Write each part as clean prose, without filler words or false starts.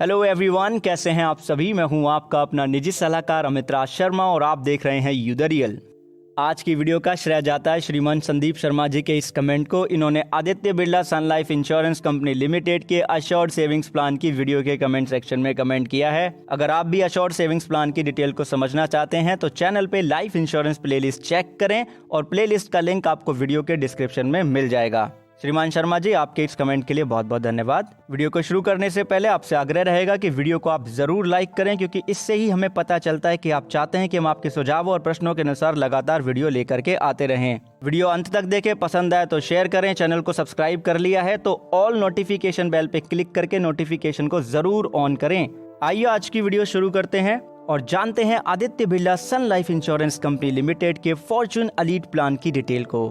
Hello everyone, कैसे हैं आप सभी। मैं हूं आपका अपना निजी सलाहकार अमित राज शर्मा और आप देख रहे हैं यू द रियल। आज की वीडियो का श्रेय जाता है श्रीमान संदीप शर्मा जी के इस कमेंट को। इन्होंने आदित्य बिरला सन लाइफ इंश्योरेंस कंपनी लिमिटेड के अश्योर्ड सेविंग्स प्लान की वीडियो के कमेंट सेक्शन में कमेंट किया है। अगर आप भी अश्योर्ड सेविंग्स प्लान की डिटेल को समझना चाहते हैं तो चैनल पे लाइफ इंश्योरेंस प्लेलिस्ट चेक करें और प्लेलिस्ट का लिंक आपको वीडियो के डिस्क्रिप्शन में मिल जाएगा। श्रीमान शर्मा जी, आपके इस कमेंट के लिए बहुत बहुत धन्यवाद। वीडियो को शुरू करने से पहले आपसे आग्रह रहेगा कि वीडियो को आप जरूर लाइक करें, क्योंकि इससे ही हमें पता चलता है कि आप चाहते हैं कि हम आपके सुझावों और प्रश्नों के अनुसार लगातार वीडियो लेकर के आते रहें। वीडियो अंत तक देखें, पसंद आए तो शेयर करें। चैनल को सब्सक्राइब कर लिया है तो ऑल नोटिफिकेशन बेल पे क्लिक करके नोटिफिकेशन को जरूर ऑन करें। आइए आज की वीडियो शुरू करते हैं और जानते हैं आदित्य बिरला सन लाइफ इंश्योरेंस कंपनी लिमिटेड के फॉर्च्यून एलीट प्लान की डिटेल को।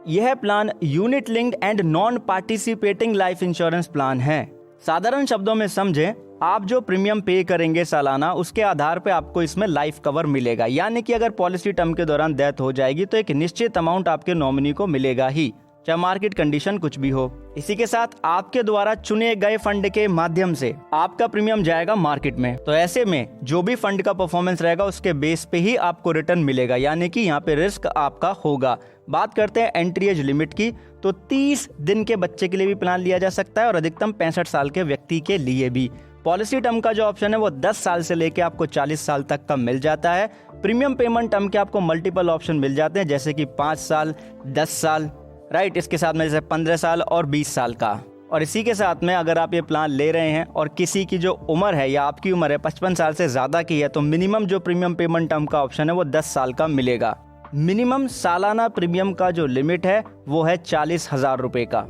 यह plan unit linked and non participating life insurance plan है। साधारण शब्दों में समझें, आप जो प्रीमियम पे करेंगे सालाना, उसके आधार पे आपको इसमें लाइफ कवर मिलेगा। यानी कि अगर पॉलिसी टर्म के दौरान डेथ हो जाएगी तो एक निश्चित अमाउंट आपके नॉमिनी को मिलेगा ही, चाहे मार्केट कंडीशन कुछ भी हो। इसी के साथ आपके द्वारा चुने गए फंड के माध्यम से आपका प्रीमियम जाएगा मार्केट में। तो ऐसे में जो भी फंड का परफॉर्मेंस रहेगा उसके बेस पे ही आपको रिटर्न मिलेगा, यानी कि यहाँ पे रिस्क आपका होगा। बात करते हैं एंट्री एज लिमिट की, तो 30 दिन के बच्चे के लिए भी प्लान लिया जा सकता है और अधिकतम 65 साल के व्यक्ति के लिए भी। पॉलिसी टर्म का जो ऑप्शन है वो 10 साल से लेके आपको 40 साल तक का मिल जाता है। प्रीमियम पेमेंट टर्म के आपको मल्टीपल ऑप्शन मिल जाते हैं, जैसे कि 5 साल, 10 साल, राइट। इसके साथ में जैसे 15 साल और 20 साल का। और इसी के साथ में अगर आप ये प्लान ले रहे हैं और किसी की जो उम्र है या आपकी उम्र है 55 साल से ज़्यादा की है, तो मिनिमम जो प्रीमियम पेमेंट टर्म का ऑप्शन है वो 10 साल का मिलेगा। मिनिमम सालाना प्रीमियम का जो लिमिट है वो है 40,000 रुपये का।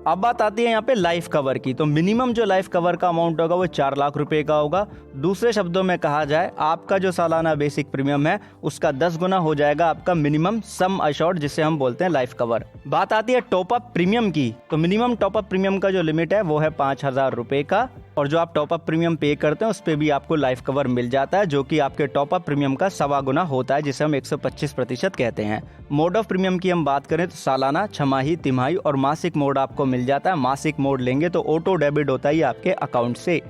अब बात आती है यहाँ पे लाइफ कवर की, तो मिनिमम जो लाइफ कवर का अमाउंट होगा वो 4 लाख रुपए का होगा। दूसरे शब्दों में कहा जाए, आपका जो सालाना बेसिक प्रीमियम है उसका 10 गुना हो जाएगा आपका मिनिमम सम अश्योर्ड, जिसे हम बोलते हैं लाइफ कवर। बात आती है टॉप अप प्रीमियम की, तो मिनिमम टॉप अप प्रीमियम का जो लिमिट है वो है 5,000 रुपए का, और जो आप टॉप अप प्रीमियम पे करते हैं उस पे भी आपको लाइफ कवर मिल जाता है, जो कि आपके टॉप अप प्रीमियम का 1.25 गुना होता है, जिसे हम 125% कहते हैं। मोड ऑफ प्रीमियम की हम बात करें तो सालाना, छमाही, तिमाही और मासिक मोड आपको मिल जाता है। मासिक मोड लेंगे तो ऑटो डेबिट होता है आपके अकाउंट से।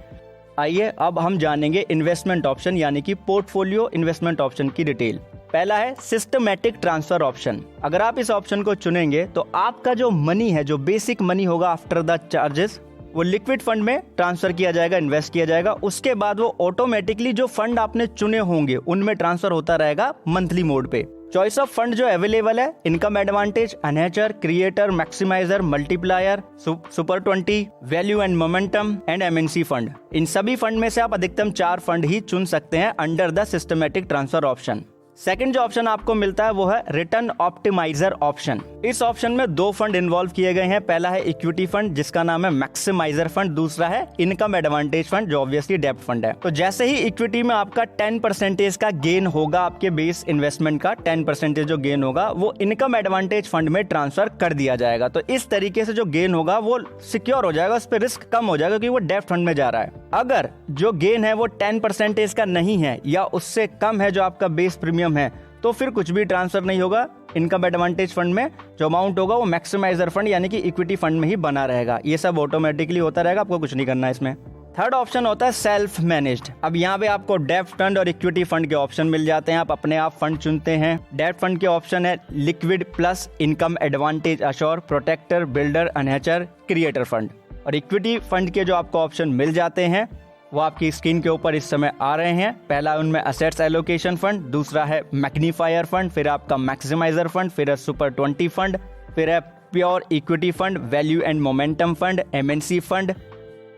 आइए अब हम जानेंगे इन्वेस्टमेंट ऑप्शन यानी कि पोर्टफोलियो इन्वेस्टमेंट ऑप्शन की डिटेल। पहला है सिस्टमैटिक ट्रांसफर ऑप्शन। अगर आप इस ऑप्शन को चुनेंगे तो आपका जो मनी है, जो बेसिक मनी होगा आफ्टर द चार्जेस, वो लिक्विड फंड में ट्रांसफर किया जाएगा, इन्वेस्ट किया जाएगा। उसके बाद वो ऑटोमेटिकली जो फंड आपने चुने होंगे उनमें ट्रांसफर होता रहेगा मंथली मोड पे। चॉइस ऑफ फंड जो अवेलेबल है, income advantage, enhancer, creator, maximiser, multiplier, super 20, value and momentum and MNC fund. इन सभी फंड में से आप अधिकतम 4 फंड ही चुन सकते हैं under the systematic transfer option. Second जो ऑप्शन आपको मिलता है वो है रिटर्न ऑप्टिमाइजर ऑप्शन। इस ऑप्शन में 2 फंड इन्वॉल्व किए गए हैं। पहला है इक्विटी फंड जिसका नाम है मैक्सिमाइजर फंड, दूसरा है इनकम एडवांटेज फंड जो ऑब्वियसली डेब्ट फंड है। तो जैसे ही इक्विटी में आपका 10% का गेन होगा, आपके बेस इन्वेस्टमेंट का 10% जो गेन होगा वो इनकम एडवांटेज फंड में ट्रांसफर कर दिया जाएगा। तो इस तरीके से जो गेन होगा वो सिक्योर हो जाएगा, उस पर रिस्क कम हो जाएगा क्योंकि वो डेब्ट फंड में जा रहा है। अगर जो गेन है वो 10% का नहीं है या उससे कम है जो आपका बेस प्रीमियम है, तो फिर कुछ भी ट्रांसफर नहीं होगा इनकम एडवांटेज फंड में। जो अमाउंट होगा वो मैक्सिमाइजर फंड यानी कि इक्विटी फंड में ही बना रहेगा। ये सब ऑटोमेटिकली होता रहेगा, आपको कुछ नहीं करना है इसमें। थर्ड ऑप्शन होता है सेल्फ मैनेज्ड। अब यहाँ पे आपको डेब्ट फंड और इक्विटी फंड के ऑप्शन मिल जाते हैं, आप अपने आप फंड चुनते हैं। डेब्ट फंड के ऑप्शन है liquid plus income advantage assure, protector, builder, enhancer, creator fund. और इक्विटी फंड के जो आपको ऑप्शन मिल जाते हैं वो आपकी स्क्रीन के ऊपर इस समय आ रहे हैं। पहला उनमें असेट्स एलोकेशन फंड, दूसरा है मैग्नीफायर फंड, फिर आपका मैक्सिमाइजर फंड, फिर है सुपर 20 फंड, फिर है pure equity fund, value and momentum fund, MNC fund,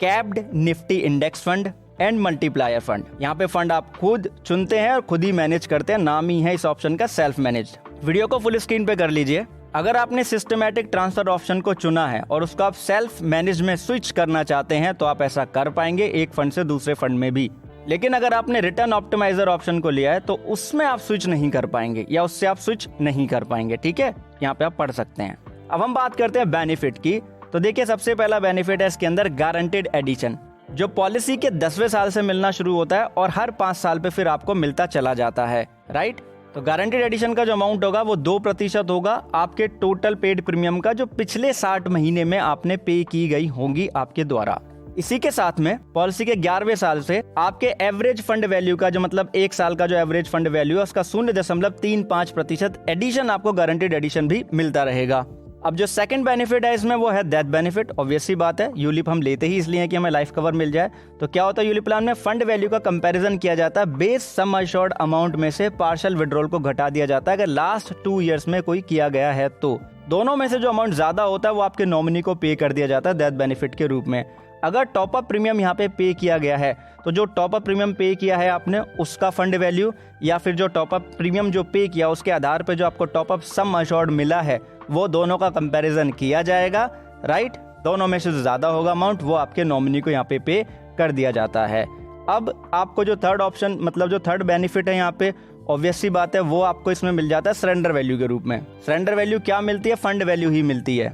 capped Nifty index fund and multiplier fund. यहाँ पे फंड आप खुद चुनते हैं और खुद ही मैनेज करते हैं। नाम ही है इस ऑप्शन का सेल्फ मैनेज्ड। वीडियो को फुल स्क्रीन पे कर लीजिए। अगर आपने सिस्टमैटिक ट्रांसफर ऑप्शन को चुना है और उसको आप सेल्फ मैनेज में स्विच करना चाहते हैं तो आप ऐसा कर पाएंगे एक फंड से दूसरे फंड में भी। लेकिन अगर आपने रिटर्न ऑप्टिमाइजर ऑप्शन को लिया है तो उसमें आप स्विच नहीं कर पाएंगे या उससे आप स्विच नहीं कर पाएंगे। ठीक है, यहाँ पे आप पढ़ सकते हैं। अब हम बात करते हैं बेनिफिट की। तो देखिए, सबसे पहला बेनिफिट है इसके अंदर गारंटेड एडिशन, जो पॉलिसी के 10वें साल से मिलना शुरू होता है और हर 5 साल पे फिर आपको मिलता चला जाता है, राइट। तो गारंटेड एडिशन का जो अमाउंट होगा वो 2% होगा आपके टोटल पेड प्रीमियम का, जो पिछले 60 महीने में आपने पे की गई होंगी आपके द्वारा। इसी के साथ में पॉलिसी के 11वें साल से आपके एवरेज फंड वैल्यू का जो मतलब एक साल का जो एवरेज फंड वैल्यू है उसका 0.35% एडिशन आपको गारंटीड एडिशन भी मिलता रहेगा। अब जो सेकंड बेनिफिट है इसमें वो है डेथ बेनिफिट। ऑब्वियस सी बात है, यूलिप हम लेते ही इसलिए है कि हमें लाइफ कवर मिल जाए। तो क्या होता है यूलिप प्लान में फंड वैल्यू का कंपैरिजन किया जाता है बेस सम अश्योर्ड अमाउंट में से पार्शियल विड्रॉल को घटा दिया जाता है अगर लास्ट 2 ईयर्स में कोई किया गया है तो दोनों में से जो अमाउंट ज्यादा होता है वो आपके नॉमिनी को पे कर दिया जाता है डेथ बेनिफिट के रूप में। अगर टॉप अप प्रीमियम यहाँ पे किया गया है तो जो टॉप अप प्रीमियम पे किया है आपने उसका फंड वैल्यू या फिर जो टॉप अप प्रीमियम जो पे किया उसके आधार पे जो आपको टॉप अप सम अश्योर्ड मिला है वो दोनों का कंपैरिजन किया जाएगा, राइट। दोनों में से जो ज्यादा होगा अमाउंट वो आपके नॉमिनी को यहाँ पे कर दिया जाता है। अब आपको जो थर्ड ऑप्शन मतलब जो थर्ड बेनिफिट है यहाँ पे ऑब्वियस सी बात है वो आपको इसमें मिल जाता है सरेंडर वैल्यू के रूप में। सरेंडर वैल्यू क्या मिलती है? फंड वैल्यू ही मिलती है।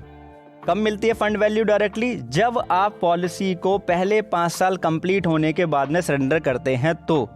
कब मिलती है फंड वैल्यू डायरेक्टली? जब आप पॉलिसी को पहले 5 साल कंप्लीट होने के बाद में सरेंडर करते हैं तो।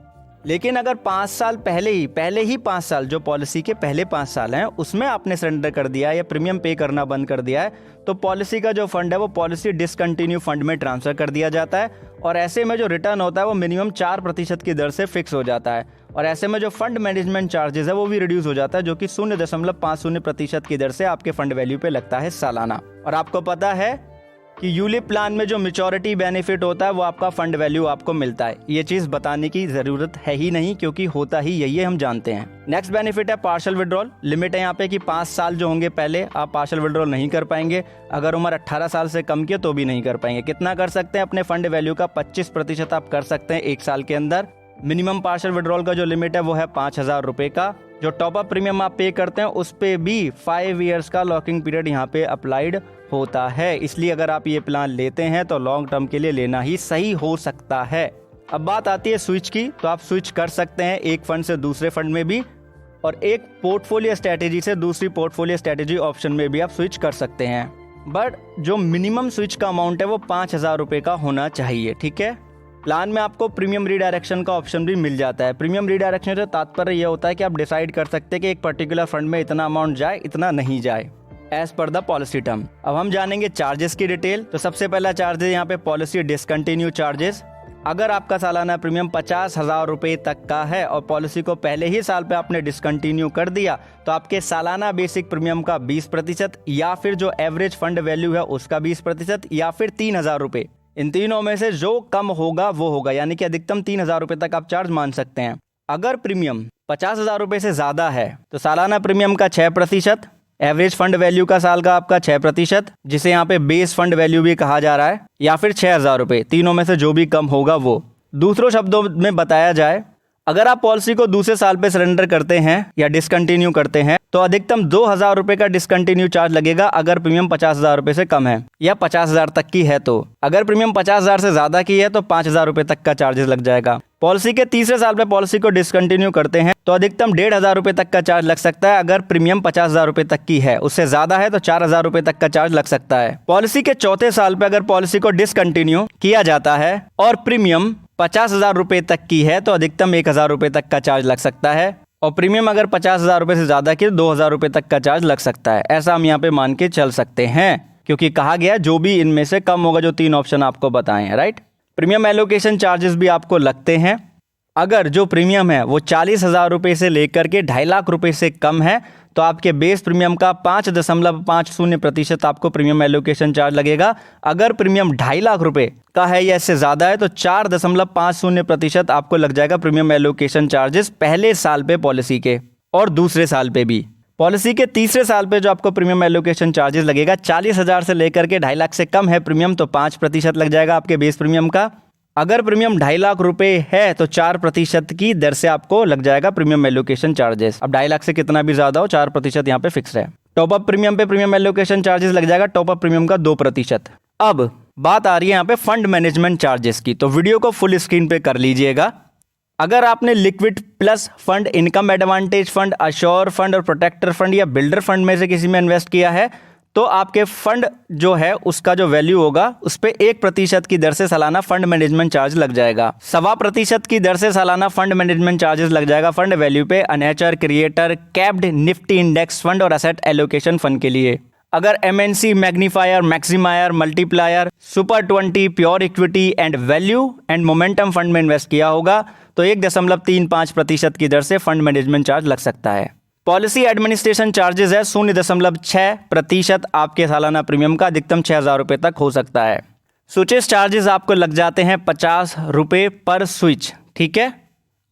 लेकिन अगर 5 साल पहले ही 5 साल जो पॉलिसी के पहले 5 साल हैं उसमें आपने सरेंडर कर दिया है या प्रीमियम पे करना बंद कर दिया है तो पॉलिसी का जो फंड है वो पॉलिसी डिसकंटिन्यू फंड में ट्रांसफर कर दिया जाता है और ऐसे में जो रिटर्न होता है वो मिनिमम 4% की दर से फिक्स हो जाता है और ऐसे में जो फंड मैनेजमेंट चार्जेस है वो भी रिड्यूस हो जाता है जो कि 0.50% की दर से आपके फंड वैल्यू पे लगता है सालाना। और आपको पता है कि यूलिप प्लान में जो मैच्योरिटी बेनिफिट होता है वो आपका फंड वैल्यू आपको मिलता है। ये चीज बताने की जरूरत है ही नहीं क्योंकि होता ही यही है, हम जानते हैं। नेक्स्ट बेनिफिट है पार्शियल विड्रॉल। लिमिट है यहाँ पे कि 5 साल जो होंगे पहले आप पार्शियल विड्रॉल नहीं कर पाएंगे। अगर उम्र 18 साल से कम की तो भी नहीं कर पाएंगे। कितना कर सकते हैं? अपने फंड वैल्यू का 25% आप कर सकते हैं 1 साल के अंदर। मिनिमम पार्शियल विड्रॉल का जो लिमिट है वो है 5,000 रुपए का। जो टॉप अप प्रीमियम आप पे करते हैं उस पे भी 5 ईयर्स का लॉकिंग पीरियड यहाँ पे अप्लाइड होता है। इसलिए अगर आप ये प्लान लेते हैं तो लॉन्ग टर्म के लिए लेना ही सही हो सकता है। अब बात आती है स्विच की, तो आप स्विच कर सकते हैं एक फंड से दूसरे फंड में भी और एक पोर्टफोलियो स्ट्रेटेजी से दूसरी पोर्टफोलियो स्ट्रेटेजी ऑप्शन में भी आप स्विच कर सकते हैं। बट जो मिनिमम स्विच का अमाउंट है वो 5,000 रुपए का होना चाहिए, ठीक है। प्लान में आपको प्रीमियम रीडायरेक्शन का ऑप्शन भी मिल जाता है। प्रीमियम रीडायरेक्शन से तात्पर्य यह होता है कि आप डिसाइड कर सकते हैं कि एक पर्टिकुलर फंड में इतना अमाउंट जाए, इतना नहीं जाए, as per the policy term. अब हम जानेंगे चार्जेस की डिटेल। तो सबसे पहला चार्ज है यहाँ पे पॉलिसी डिसकंटिन्यू चार्जेस। अगर आपका सालाना प्रीमियम 50,000 रुपए तक का है और पॉलिसी को पहले ही साल पे आपने डिसकंटिन्यू कर दिया तो आपके सालाना बेसिक प्रीमियम का 20% या फिर जो एवरेज फंड वैल्यू है उसका 20% या फिर 3,000 रुपए, इन तीनों में से जो कम होगा वो होगा, यानी कि अधिकतम 3,000 रुपए तक आप चार्ज मान सकते हैं। अगर प्रीमियम 50,000 रुपए से ज्यादा है तो सालाना प्रीमियम का 6%, एवरेज फंड वैल्यू का साल का आपका 6%, जिसे यहाँ पे बेस फंड वैल्यू भी कहा जा रहा है, या फिर 6,000 रुपए, तीनों में से जो भी कम होगा वो। दूसरों शब्दों में बताया जाए, अगर आप पॉलिसी को दूसरे साल पे सरेंडर करते हैं या डिसकंटिन्यू करते हैं तो अधिकतम 2,000 रुपए का डिसकंटिन्यू चार्ज लगेगा अगर प्रीमियम 50,000 रुपए से कम है या 50,000 तक की है तो। अगर प्रीमियम 50,000 से ज्यादा की है तो 5,000 रुपए तक का चार्जेस लग जाएगा। पॉलिसी के तीसरे साल पे पॉलिसी को डिसकंटिन्यू करते हैं तो अधिकतम 1,500 रुपए तक का चार्ज लग सकता है अगर प्रीमियम 50,000 रुपए तक की है। उससे ज्यादा है तो 4,000 रुपए तक का चार्ज लग सकता है। पॉलिसी के चौथे साल पे अगर पॉलिसी को डिसकंटिन्यू किया जाता है और प्रीमियम 50,000 रुपए तक की है तो अधिकतम 1,000 रुपए तक का चार्ज लग सकता है और प्रीमियम अगर 50,000 रुपए से ज्यादा की 2,000 रुपए तक का चार्ज लग सकता है। ऐसा हम यहाँ पे मान के चल सकते हैं क्योंकि कहा गया जो भी इनमें से कम होगा, जो 3 ऑप्शन आपको बताए हैं, राइट। प्रीमियम एलोकेशन चार्जेस भी आपको लगते हैं। अगर जो प्रीमियम है वो 40,000 रुपए से लेकर के 2.5 लाख रुपए से कम है तो आपके बेस प्रीमियम का 5.50% आपको प्रीमियम एलोकेशन चार्ज लगेगा। अगर प्रीमियम 2.5 लाख रुपए का है या इससे ज्यादा है तो 4.50% आपको लग जाएगा प्रीमियम एलोकेशन चार्जेस पहले साल पे पॉलिसी के और दूसरे साल पे भी। पॉलिसी के तीसरे साल पे जो आपको प्रीमियम एलोकेशन चार्जेस लगेगा, 40,000 से लेकर के 2.5 लाख से कम है प्रीमियम तो 5% लग जाएगा आपके बेस प्रीमियम का। अगर प्रीमियम 2.5 लाख रुपए है तो 4% की दर से आपको लग जाएगा प्रीमियम एलोकेशन चार्जेस। अब 2.5 लाख से कितना भी ज्यादा हो, 4% यहाँ पे फिक्स है। टॉप अप प्रीमियम पे प्रीमियम एलोकेशन चार्जेस लग जाएगा टॉप अप प्रीमियम का 2%। अब बात आ रही है यहाँ पे फंड मैनेजमेंट चार्जेस की, तो वीडियो को फुल स्क्रीन पे कर लीजिएगा। अगर आपने liquid plus fund, income advantage fund, assure fund और प्रोटेक्टर फंड या बिल्डर फंड में से किसी में इन्वेस्ट किया है तो आपके फंड जो है उसका जो वैल्यू होगा उस पे 1% की दर से सालाना फंड मैनेजमेंट चार्ज लग जाएगा। 1.25% की दर से सालाना फंड मैनेजमेंट चार्जेस लग जाएगा फंड वैल्यू पे enhancer, creator, capped, Nifty index fund और एसेट एलोकेशन फंड के लिए। अगर MNC, magnifier, maximiser, multiplier, super 20, pure equity and value and momentum fund में इन्वेस्ट किया होगा तो 1.35% की दर से फंड मैनेजमेंट चार्ज लग सकता है। पॉलिसी एडमिनिस्ट्रेशन चार्जेस है 0.6% आपके सालाना प्रीमियम का, अधिकतम 6,000 रुपये तक हो सकता है। स्विचेस चार्जेस आपको लग जाते हैं 50 रुपये पर स्विच, ठीक है।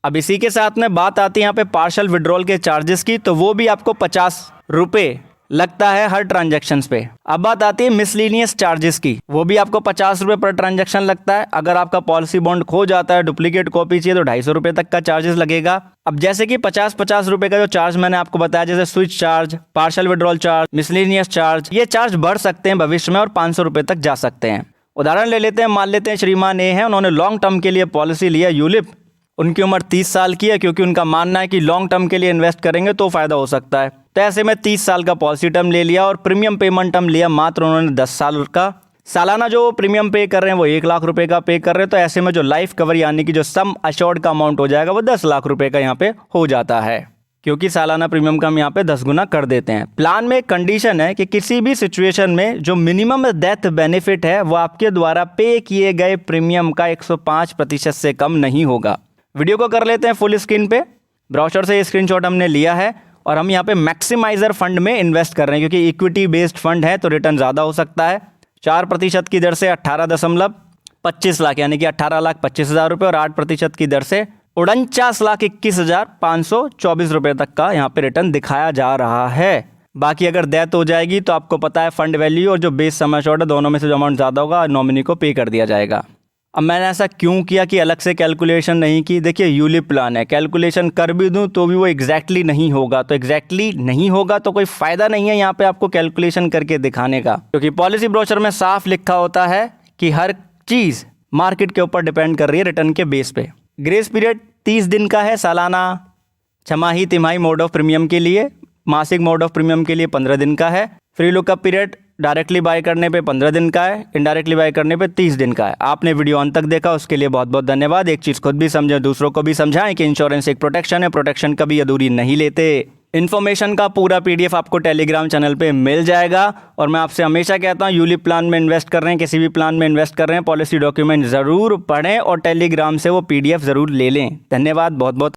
अब इसी के साथ में बात आती है यहाँ पे पार्शल विड्रॉल के चार्जेस की, तो वो भी आपको 50 रुपये लगता है हर ट्रांजैक्शंस पे। अब बात आती है मिसलेनियस चार्जेस की, वो भी आपको 50 रुपये पर ट्रांजैक्शन लगता है। अगर आपका पॉलिसी बॉन्ड खो जाता है, डुप्लीकेट कॉपी चाहिए तो 250 रुपये तक का चार्जेस लगेगा। अब जैसे कि 50 रुपये का जो चार्ज मैंने आपको बताया, जैसे switch charge, partial withdrawal charge, miscellaneous charge, ये चार्ज बढ़ सकते हैं भविष्य में और 500 रुपये तक जा सकते हैं। उदाहरण ले लेते हैं, मान लेते हैं श्रीमान ए हैं, उन्होंने लॉन्ग टर्म के लिए पॉलिसी लिया यूलिप, उनकी उम्र 30 साल की है, क्योंकि उनका मानना है कि लॉन्ग टर्म के लिए इन्वेस्ट करेंगे तो फ़ायदा हो सकता है। तो ऐसे में 30 साल का पॉलिसी टर्म ले लिया और प्रीमियम पेमेंट टर्म लिया मात्र उन्होंने 10 साल का। सालाना जो प्रीमियम पे कर रहे हैं वो 1 लाख रुपए का पे कर रहे हैं, तो ऐसे में जो लाइफ कवर यानी कि जो सम अश्योर्ड का अमाउंट हो जाएगा वो 10 लाख रुपए का यहाँ पे हो जाता है, क्योंकि सालाना प्रीमियम का हम यहाँ पे 10 गुना कर देते हैं। प्लान में एक कंडीशन है कि किसी भी सिचुएशन में जो मिनिमम डेथ बेनिफिट है वो आपके द्वारा पे किए गए प्रीमियम का 105% से कम नहीं होगा। वीडियो को कर लेते हैं फुल स्क्रीन पे। ब्राउज़र से ये स्क्रीनशॉट हमने लिया है और हम यहाँ पे मैक्सिमाइजर फंड में इन्वेस्ट कर रहे हैं, क्योंकि इक्विटी बेस्ड फंड है तो रिटर्न ज़्यादा हो सकता है। 4% की दर से 18.25 लाख यानी कि 18,25,000 रुपये और 8% की दर से 49,21,524 रुपये तक का यहाँ पे रिटर्न दिखाया जा रहा है। बाकी अगर डेथ हो जाएगी तो आपको पता है फंड वैल्यू और जो बेस सम एश्योर्ड है दोनों में से जो अमाउंट ज़्यादा होगा नॉमिनी को पे कर दिया जाएगा। अब मैंने ऐसा क्यों किया कि अलग से कैलकुलेशन नहीं की? देखिए यूलिप प्लान है, कैलकुलेशन कर भी दूं तो भी वो एग्जैक्टली नहीं होगा, तो एग्जैक्टली नहीं होगा तो कोई फ़ायदा नहीं है यहाँ पे आपको कैलकुलेशन करके दिखाने का, क्योंकि पॉलिसी ब्रोशर में साफ लिखा होता है कि हर चीज़ मार्केट के ऊपर डिपेंड कर रही है रिटर्न के बेस पे। ग्रेस पीरियड 30 दिन का है सालाना, छमाही तिमाही मोड ऑफ प्रीमियम के लिए, मासिक मोड ऑफ प्रीमियम के लिए 15 दिन का है। Free lookup period directly buy करने पे 15 दिन का है, इनडायरेक्टली बाय करने पे 30 दिन का है। आपने वीडियो अंत तक देखा उसके लिए बहुत बहुत धन्यवाद। एक चीज़ खुद भी समझें, दूसरों को भी समझाएं कि इंश्योरेंस एक प्रोटेक्शन है, प्रोटेक्शन कभी अधूरी नहीं लेते। इन्फॉर्मेशन का पूरा PDF आपको टेलीग्राम चैनल पे मिल जाएगा। और मैं आपसे हमेशा कहता हूँ यूलिप प्लान में इन्वेस्ट कर रहे हैं, किसी भी प्लान में इन्वेस्ट कर रहे हैं, पॉलिसी डॉक्यूमेंट ज़रूर पढ़ें और टेलीग्राम से वो PDF ज़रूर ले लें। धन्यवाद बहुत बहुत।